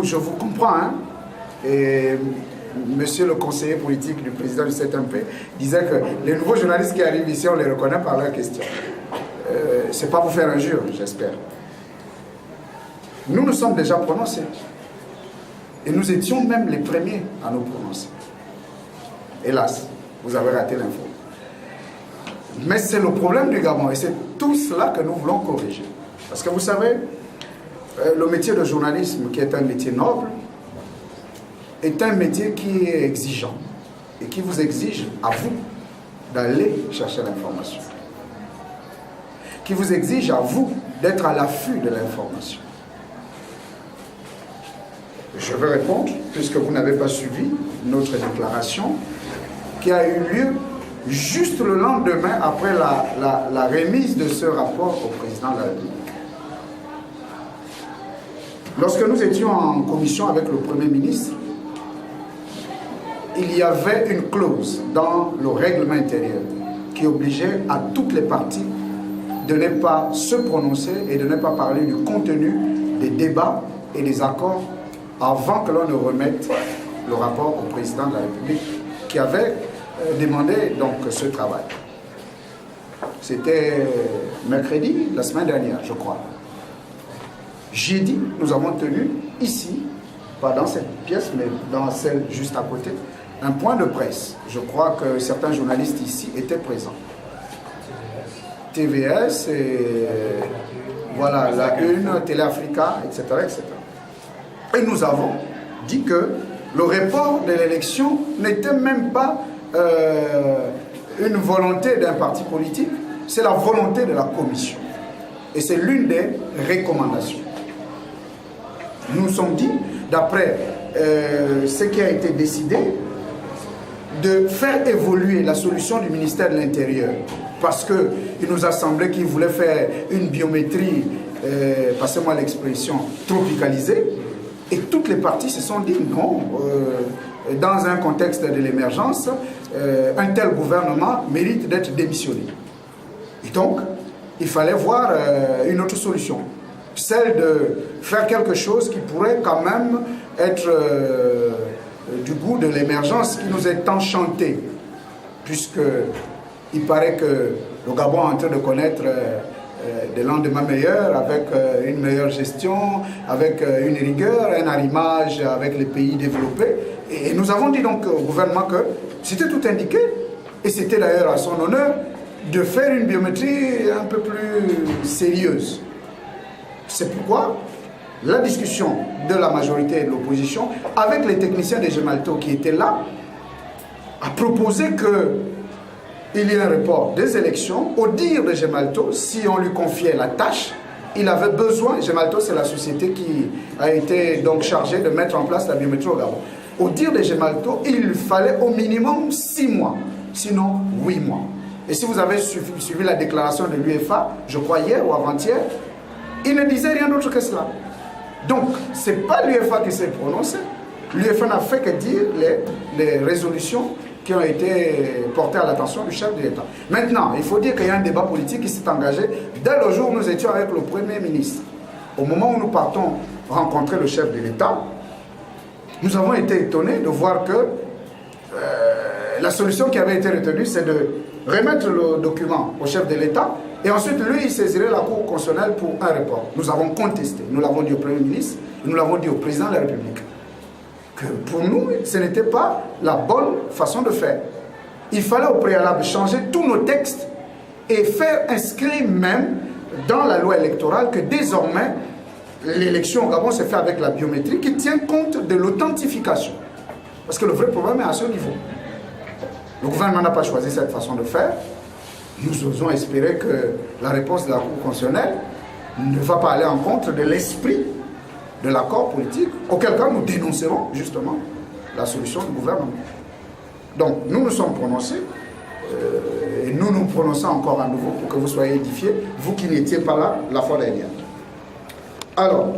Je vous comprends, hein? Et monsieur le conseiller politique du président du CETMP disait que les nouveaux journalistes qui arrivent ici, on les reconnaît par leurs questions. C'est pas pour faire injure, j'espère. Nous nous sommes déjà prononcés. Et nous étions même les premiers à nous prononcer. Hélas, vous avez raté l'info. Mais c'est le problème du Gabon et c'est tout cela que nous voulons corriger. Parce que vous savez, le métier de journalisme, qui est un métier noble, est un métier qui est exigeant et qui vous exige à vous d'aller chercher l'information. Qui vous exige à vous d'être à l'affût de l'information. Je vais répondre, puisque vous n'avez pas suivi notre déclaration, qui a eu lieu juste le lendemain après la remise de ce rapport au président de la République. Lorsque nous étions en commission avec le Premier ministre, il y avait une clause dans le règlement intérieur qui obligeait à toutes les parties de ne pas se prononcer et de ne pas parler du contenu des débats et des accords avant que l'on ne remette le rapport au président de la République qui avait demandé donc ce travail. C'était mercredi, la semaine dernière, je crois. Jeudi, nous avons tenu ici, pas dans cette pièce, mais dans celle juste à côté, un point de presse. Je crois que certains journalistes ici étaient présents. TVS, et voilà, la Une, Télé Africa, etc., etc. Et nous avons dit que le report de l'élection n'était même pas une volonté d'un parti politique, c'est la volonté de la commission. Et c'est l'une des recommandations. Nous nous sommes dit, d'après ce qui a été décidé, de faire évoluer la solution du ministère de l'Intérieur. Parce qu'il nous a semblé qu'il voulait faire une biométrie, passez-moi l'expression, tropicalisée. Et toutes les parties se sont dit non, dans un contexte de l'émergence, un tel gouvernement mérite d'être démissionné. Et donc, il fallait voir une autre solution. Celle de faire quelque chose qui pourrait quand même être du goût de l'émergence qui nous est tant chanté. Puisqu'il paraît que le Gabon est en train de connaître des lendemains meilleurs, avec une meilleure gestion, avec une rigueur, un arrimage avec les pays développés. Et nous avons dit donc au gouvernement que c'était tout indiqué, et c'était d'ailleurs à son honneur, de faire une biométrie un peu plus sérieuse. C'est pourquoi la discussion de la majorité et de l'opposition, avec les techniciens de Gemalto qui étaient là, a proposé qu'il y ait un report des élections. Au dire de Gemalto, si on lui confiait la tâche, il avait besoin, Gemalto c'est la société qui a été donc chargée de mettre en place la biométrie au Gabon. Au dire de Gemalto, il fallait au minimum 6 mois, sinon 8 mois. Et si vous avez suivi la déclaration de l'UEFA, je crois hier ou avant-hier, il ne disait rien d'autre que cela. Donc, ce n'est pas l'UEFA qui s'est prononcé. L'UEFA n'a fait que dire les résolutions qui ont été portées à l'attention du chef de l'État. Maintenant, il faut dire qu'il y a un débat politique qui s'est engagé dès le jour où nous étions avec le Premier ministre. Au moment où nous partons rencontrer le chef de l'État, nous avons été étonnés de voir que la solution qui avait été retenue, c'est de remettre le document au chef de l'État et ensuite, lui, il saisirait la Cour constitutionnelle pour un report. Nous avons contesté. Nous l'avons dit au Premier ministre, nous l'avons dit au Président de la République. Que pour nous, ce n'était pas la bonne façon de faire. Il fallait au préalable changer tous nos textes et faire inscrire même dans la loi électorale que désormais, l'élection au Gabon se fait avec la biométrie qui tient compte de l'authentification. Parce que le vrai problème est à ce niveau. Le gouvernement n'a pas choisi cette façon de faire. Nous osons espérer que la réponse de la Cour constitutionnelle ne va pas aller en contre de l'esprit de l'accord politique, auquel cas nous dénoncerons justement la solution du gouvernement. Donc nous nous sommes prononcés et nous nous prononçons encore à nouveau pour que vous soyez édifiés, vous qui n'étiez pas là la fois dernière. Alors,